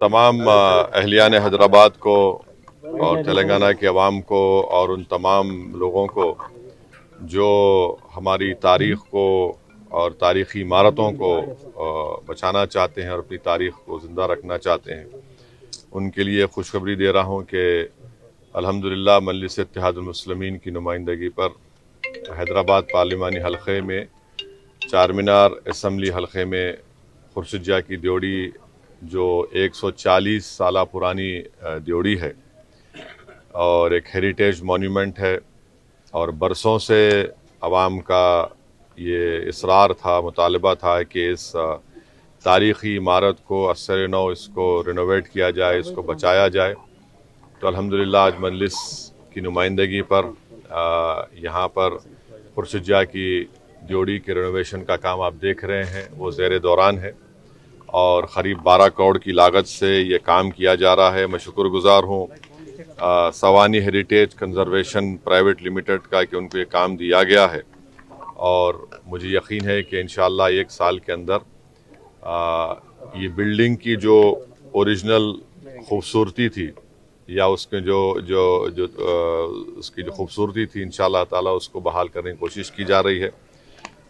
तमाम अहलियान हैदराबाद को और तेलंगाना के अवाम को और उन तमाम लोगों को जो हमारी तारीख़ को और तारीख़ी इमारतों को बचाना चाहते हैं और अपनी तारीख़ को ज़िंदा रखना चाहते हैं, उनके लिए खुशखबरी दे रहा हूँ कि अल्हम्दुलिल्लाह मजलिस इत्तेहादुल मुस्लिमीन की नुमाइंदगी पर हैदराबाद पार्लिमानी हलक़े में चार मीनार असम्बली हलक़े में खुर्शीद की ड्योढ़ी जो 140 साल पुरानी ड्योढ़ी है और एक हेरिटेज मॉन्यूमेंट है और बरसों से अवाम का ये इसरार था, मुतालबा था कि इस तारीख़ी इमारत को असर नौ इसको रिनोवेट किया जाए, इसको बचाया जाए। तो अल्हम्दुलिल्लाह आज मजलिस की नुमाइंदगी पर यहाँ पर खुर्शीद की ड्योढ़ी के रिनोवेशन का काम आप देख रहे हैं, वो ज़ेर दौरान है और क़रीब 12 करोड़ की लागत से ये काम किया जा रहा है। मैं शुक्रगुज़ार हूँ सवानी हेरिटेज कंजर्वेशन प्राइवेट लिमिटेड का कि उनको ये काम दिया गया है और मुझे यकीन है कि इंशाअल्लाह 1 साल के अंदर ये बिल्डिंग की जो ओरिजिनल खूबसूरती थी या उसके जो जो जो उसकी जो खूबसूरती थी इंशाअल्लाह ताला उसको बहाल करने की कोशिश की जा रही है।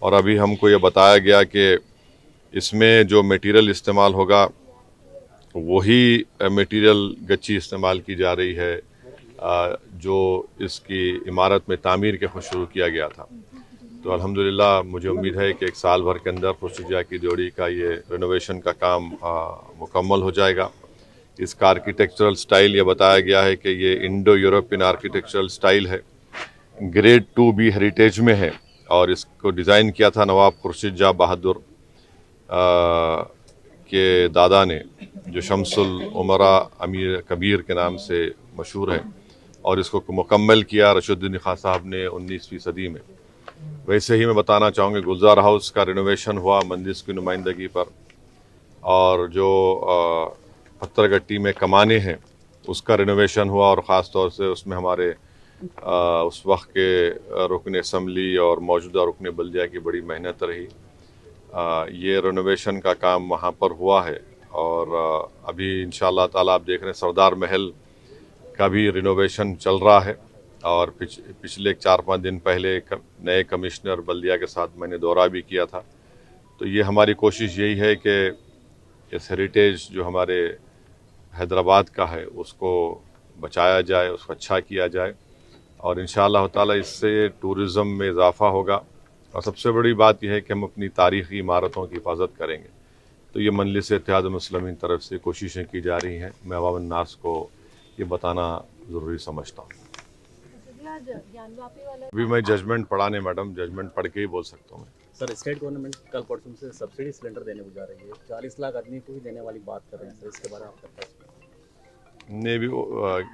और अभी हमको ये बताया गया कि इसमें जो मटेरियल इस्तेमाल होगा वही मटेरियल गच्ची इस्तेमाल की जा रही है जो इसकी इमारत में तामीर के खुद शुरू किया गया था। तो अल्हम्दुलिल्लाह मुझे उम्मीद है कि 1 साल भर के अंदर खुर्शीद की ड्योढ़ी का ये रिनोवेशन का काम मुकम्मल हो जाएगा। इसका आर्किटेक्चरल स्टाइल ये बताया गया है कि ये इंडो यूरोपियन आर्किटेक्चरल स्टाइल है, ग्रेड 2B हेरिटेज में है और इसको डिज़ाइन किया था नवाब खुर्शीद बहादुर के दादा ने, जो शमसुल उमरा अमीर कबीर के नाम से मशहूर है, और इसको मुकम्मल किया रशीदुद्दीन खां साहब ने 19वीं सदी में। वैसे ही मैं बताना चाहूँगा गुलजार हाउस का रिनोवेशन हुआ मजलिस की नुमाइंदगी पर और जो पत्थरगट्टी में कमाने हैं उसका रिनोवेशन हुआ और ख़ास तौर से उसमें हमारे उस वक्त के रुकन असम्बली और मौजूदा रुकन बल्दिया की बड़ी मेहनत रही। ये रिनोवेशन का काम वहाँ पर हुआ है और अभी इंशाअल्लाह ताला आप देख रहे हैं सरदार महल का भी रिनोवेशन चल रहा है और पिछले 4-5 दिन पहले नए कमिश्नर बल्दिया के साथ मैंने दौरा भी किया था। तो ये हमारी कोशिश यही है कि इस हेरिटेज जो हमारे हैदराबाद का है उसको बचाया जाए, उसको अच्छा किया जाए और इंशाअल्लाह ताला इससे टूरिज़म में इजाफ़ा होगा और सबसे बड़ी बात यह है कि हम अपनी तारीख़ी इमारतों की हिफाजत करेंगे। तो ये मजलिस इत्तेहादुल मुस्लिमीन तरफ से कोशिशें की जा रही हैं। मैं अवाम नास को ये बताना ज़रूरी समझता हूँ। अभी मैं जजमेंट पढ़ा नहीं मैडम, जजमेंट पढ़ के ही बोल सकता हूँ मैं। सर, स्टेट गवर्नमेंट कल परसों से सब्सिडी सिलेंडर देने को जा रही है, 40 लाख आदमी को ही देने वाली बात कर रहे हैं सर, इसके बारे में आपका क्या? नहीं, भी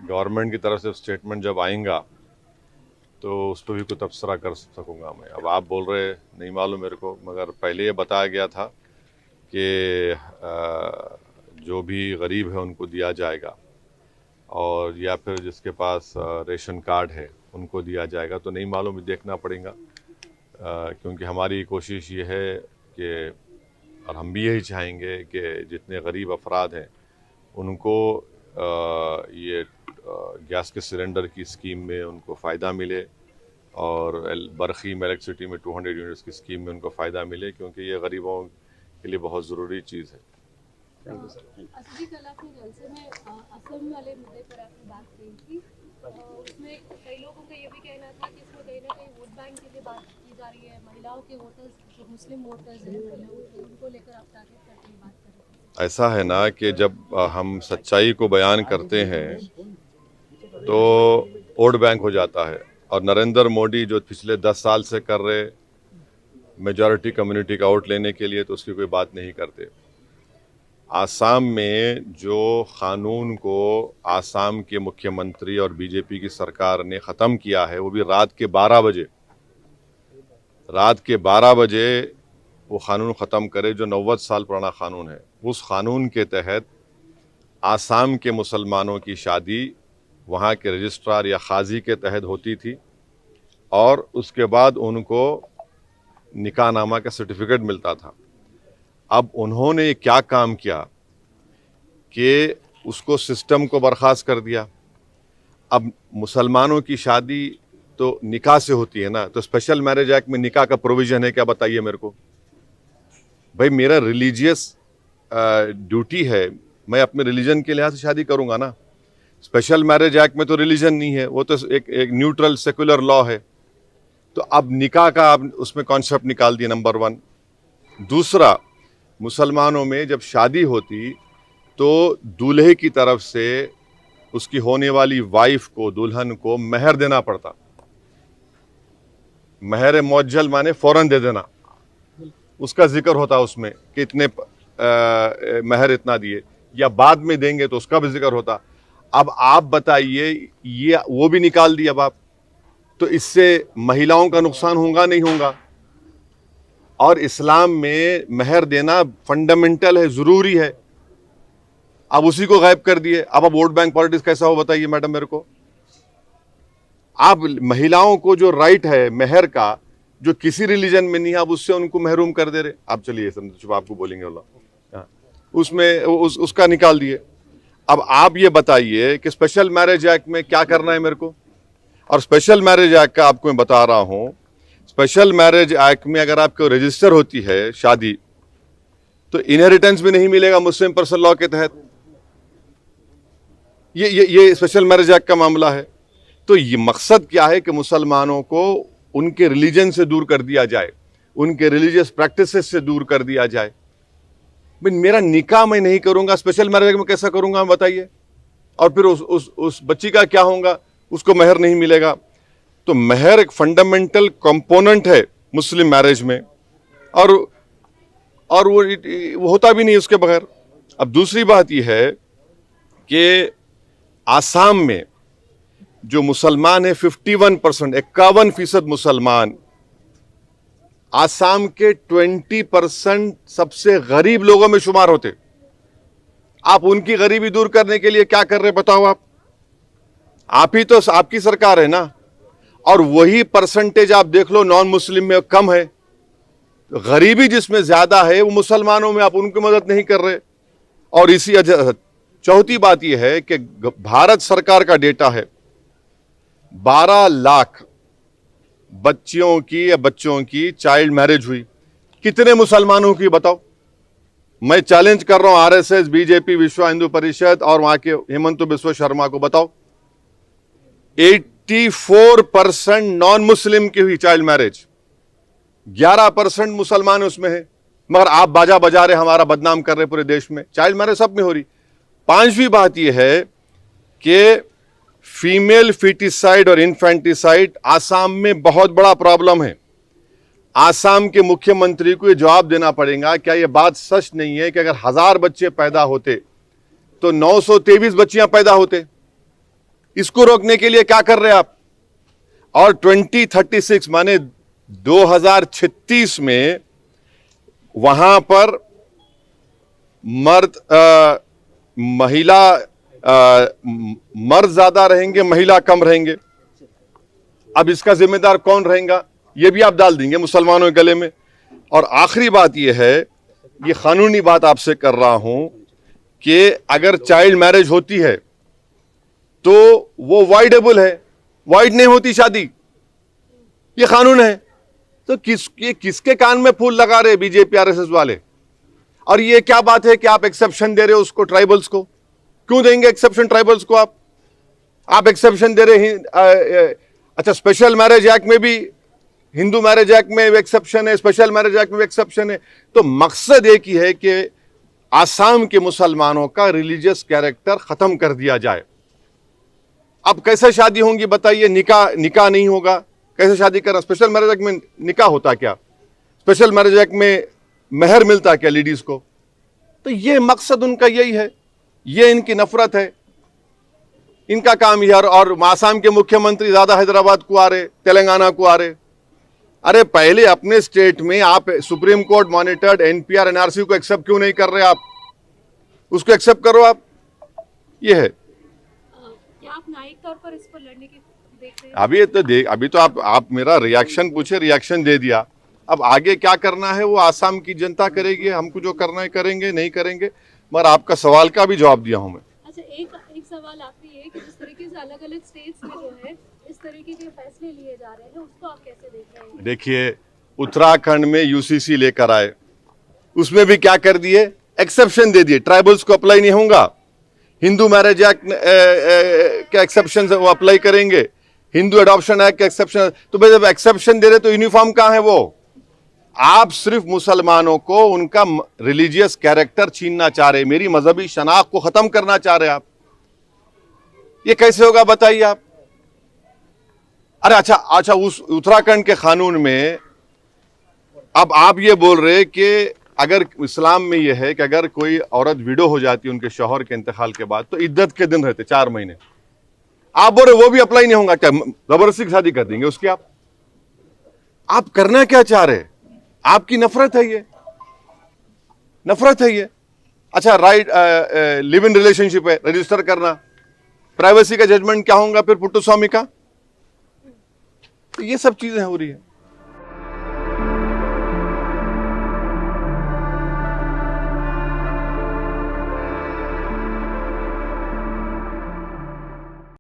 गवर्नमेंट की तरफ से स्टेटमेंट जब आएगा तो उस पर भी कोई तबसरा कर सकूँगा मैं। अब आप बोल रहे नहीं मालूम मेरे को, मगर पहले ये बताया गया था कि जो भी गरीब है उनको दिया जाएगा और या फिर जिसके पास रेशन कार्ड है उनको दिया जाएगा। तो नहीं मालूम, देखना पड़ेगा क्योंकि हमारी कोशिश ये है कि और हम भी यही चाहेंगे कि जितने गरीब अफराद हैं उनको ये गैस के सिलेंडर की स्कीम में उनको फ़ायदा मिले और बरखीम इलेक्ट्रिसिटी में 200 यूनिट्स की स्कीम में उनको फ़ायदा मिले क्योंकि ये गरीबों के लिए बहुत ज़रूरी चीज़ है। असली कल आपने जलसे में असम वाले मुद्दे पर आपने बात की थी, उसमें कई लोगों का ये भी कहना था कि इसमें कहीं ना कहीं वोट बैंक के लिए बात की जा रही है, महिलाओं के वोटर्स जो मुस्लिम वोटर्स हैं उनको लेकर आप टारगेट करके बात कर रहे हैं। ऐसा है ना कि जब हम सच्चाई को बयान करते हैं तो वोट बैंक हो जाता है और नरेंद्र मोदी जो पिछले 10 साल से कर रहे मेजॉरिटी कम्युनिटी का वोट लेने के लिए, तो उसकी कोई बात नहीं करते। आसाम में जो क़ानून को आसाम के मुख्यमंत्री और बीजेपी की सरकार ने ख़त्म किया है वो भी रात के 12 बजे वो क़ानून ख़त्म करे जो 90 साल पुराना क़ानून है। उस क़ानून के तहत आसाम के मुसलमानों की शादी वहाँ के रजिस्ट्रार या क़ाज़ी के तहत होती थी और उसके बाद उनको निकाहनामा का सर्टिफिकेट मिलता था। अब उन्होंने क्या काम किया कि उसको सिस्टम को बर्खास्त कर दिया। अब मुसलमानों की शादी तो निकाह से होती है ना, तो स्पेशल मैरिज एक्ट में निकाह का प्रोविजन है क्या, बताइए मेरे को। भाई मेरा रिलीजियस ड्यूटी है, मैं अपने रिलीजन के लिहाज से शादी करूंगा ना। स्पेशल मैरिज एक्ट में तो रिलीजन नहीं है, वो तो एक न्यूट्रल सेकुलर लॉ है। तो अब निकाह का आप उसमें कॉन्सेप्ट निकाल दिए, नंबर 1। दूसरा, मुसलमानों में जब शादी होती तो दूल्हे की तरफ से उसकी होने वाली वाइफ को, दुल्हन को महर देना पड़ता। महर मुअज्जल माने फौरन दे देना, उसका जिक्र होता उसमें कि इतने महर इतना दिए, या बाद में देंगे तो उसका भी जिक्र होता। अब आप बताइए, ये वो भी निकाल दिया अब आप, तो इससे महिलाओं का नुकसान होगा नहीं होगा? और इस्लाम में महर देना फंडामेंटल है, जरूरी है। अब उसी को गायब कर दिए। अब वोट बैंक पॉलिटिक्स कैसा हो बताइए मैडम मेरे को। आप महिलाओं को जो राइट है महर का, जो किसी रिलीजन में नहीं है, आप उससे उनको महरूम कर दे रहे। आप चलिए समझो, आपको बोलेंगे वाला उसमें उसका निकाल दिए। अब आप ये बताइए कि स्पेशल मैरिज एक्ट में क्या करना है मेरे को। और स्पेशल मैरिज एक्ट का आपको मैं बता रहा हूं, स्पेशल मैरिज एक्ट में अगर आपको रजिस्टर होती है शादी, तो इनहेरिटेंस भी नहीं मिलेगा मुस्लिम पर्सनल लॉ के तहत। ये स्पेशल मैरिज एक्ट का मामला है। तो ये मकसद क्या है कि मुसलमानों को उनके रिलीजन से दूर कर दिया जाए, उनके रिलीजियस प्रैक्टिसेस से दूर कर दिया जाए। मेरा निकाह मैं नहीं करूंगा, स्पेशल मैरिज में कैसा करूंगा बताइए। और फिर उस बच्ची का क्या होगा, उसको महर नहीं मिलेगा। तो महर एक फंडामेंटल कंपोनेंट है मुस्लिम मैरिज में, और वो होता भी नहीं उसके बगैर। अब दूसरी बात यह है कि आसाम में जो मुसलमान है 51%, 51% मुसलमान, आसाम के 20% सबसे गरीब लोगों में शुमार होते। आप उनकी गरीबी दूर करने के लिए क्या कर रहे बताओ। आप ही तो, आपकी सरकार है ना। और वही परसेंटेज आप देख लो नॉन मुस्लिम में कम है। गरीबी जिसमें ज्यादा है वो मुसलमानों में, आप उनकी मदद नहीं कर रहे। और इसी चौथी बात यह है कि भारत सरकार का डेटा है, 12 लाख बच्चियों की या बच्चों की चाइल्ड मैरिज हुई। कितने मुसलमानों की बताओ। मैं चैलेंज कर रहा हूं आरएसएस, बीजेपी, विश्व हिंदू परिषद और वहां के हेमंत बिस्वा शर्मा को, बताओ 84% नॉन मुस्लिम की हुई चाइल्ड मैरिज, 11% मुसलमान उसमें है। मगर आप बाजा बजा रहे, हमारा बदनाम कर रहे पूरे देश में। चाइल्ड मैरिज सब में हो रही। पांचवी बात यह है कि फीमेल फीटिसाइड और इन्फेंटिसाइड आसाम में बहुत बड़ा प्रॉब्लम है। आसाम के मुख्यमंत्री को यह जवाब देना पड़ेगा, क्या यह बात सच नहीं है कि अगर 1000 बच्चे पैदा होते तो 923 बच्चियां पैदा होते। इसको रोकने के लिए क्या कर रहे आप। और 2036 माने 2036 में वहां पर मर्द ज्यादा रहेंगे, महिला कम रहेंगे। अब इसका जिम्मेदार कौन रहेगा, यह भी आप डाल देंगे मुसलमानों के गले में। और आखिरी बात यह है, यह कानूनी बात आपसे कर रहा हूं कि अगर चाइल्ड मैरिज होती है तो वो वाइडेबल है, वाइड नहीं होती शादी, ये कानून है। तो किसके कान में फूल लगा रहे बीजेपी आरएसएस वाले। और ये क्या बात है कि आप एक्सेप्शन दे रहे हो उसको, ट्राइबल्स को। क्यों देंगे एक्सेप्शन ट्राइबल्स को आप एक्सेप्शन दे रहे हैं। अच्छा, स्पेशल मैरिज एक्ट में भी, हिंदू मैरिज एक्ट में एक्सेप्शन है, स्पेशल मैरिज एक्ट में एक्सेप्शन है। तो मकसद एक ही है कि आसाम के मुसलमानों का रिलीजियस कैरेक्टर खत्म कर दिया जाए। अब कैसे शादी होंगी बताइए, निकाह नहीं होगा, कैसे शादी करना। स्पेशल मैरिज एक्ट में निकाह होता क्या, स्पेशल मैरिज एक्ट में महर मिलता क्या लेडीज को। तो ये मकसद उनका यही है, ये इनकी नफरत है, इनका काम यह। और आसाम के मुख्यमंत्री ज्यादा हैदराबाद को आ रहे, तेलंगाना को आ रहे। अरे पहले अपने स्टेट में आप supreme court monitored NPR NRC को एक्सेप्ट क्यों नहीं कर रहे आप, उसको एक्सेप्ट करो आप। ये है। क्या आप न्यायिक तौर पर इस पर लड़ने की देख रहे हैं? अभी तो आप मेरा रिएक्शन पूछे, रिएक्शन दे दिया। अब आगे क्या करना है वो आसाम की जनता करेगी। हमको जो करना है करेंगे, नहीं करेंगे। मगर आपका सवाल का भी जवाब दिया हूं मैं। अच्छा, एक सवाल आखिरी है कि जिस तरीके से अलग अलग स्टेट्स में जो है इस तरीके के फैसले लिए जा रहे हैं, उसको आप कैसे देख रहे हैं? देखिए, उत्तराखंड में यूसीसी लेकर आए, उसमें भी क्या कर दिए, एक्सेप्शन दे दिए, ट्राइबल्स को अप्लाई नहीं होगा। हिंदू मैरिज एक्ट के एक्सेप्शन वो अप्लाई करेंगे, हिंदू एडॉप्शन एक्ट के एक्सेप्शन। तो भाई जब एक्सेप्शन दे रहे तो यूनिफॉर्म कहां है? वो आप सिर्फ मुसलमानों को उनका रिलीजियस कैरेक्टर छीनना चाह रहे, मेरी मजहबी शनाख्त को खत्म करना चाह रहे आप। ये कैसे होगा बताइए आप? अरे अच्छा, उस उत्तराखंड के कानून में अब आप ये बोल रहे कि अगर इस्लाम में यह है कि अगर कोई औरत विडो हो जाती है उनके शौहर के इंतकाल के बाद, तो इद्दत के दिन रहते 4 महीने। आप बोल रहे वो भी अप्लाई नहीं होगा क्या? जबरदस्ती की शादी कर देंगे उसकी आप करना क्या चाह रहे? आपकी नफरत है ये, नफरत है ये। अच्छा, राइट, लिव इन रिलेशनशिप है, रजिस्टर करना, प्राइवेसी का जजमेंट क्या होगा फिर पुट्टू स्वामी का? तो ये सब चीजें हो रही है।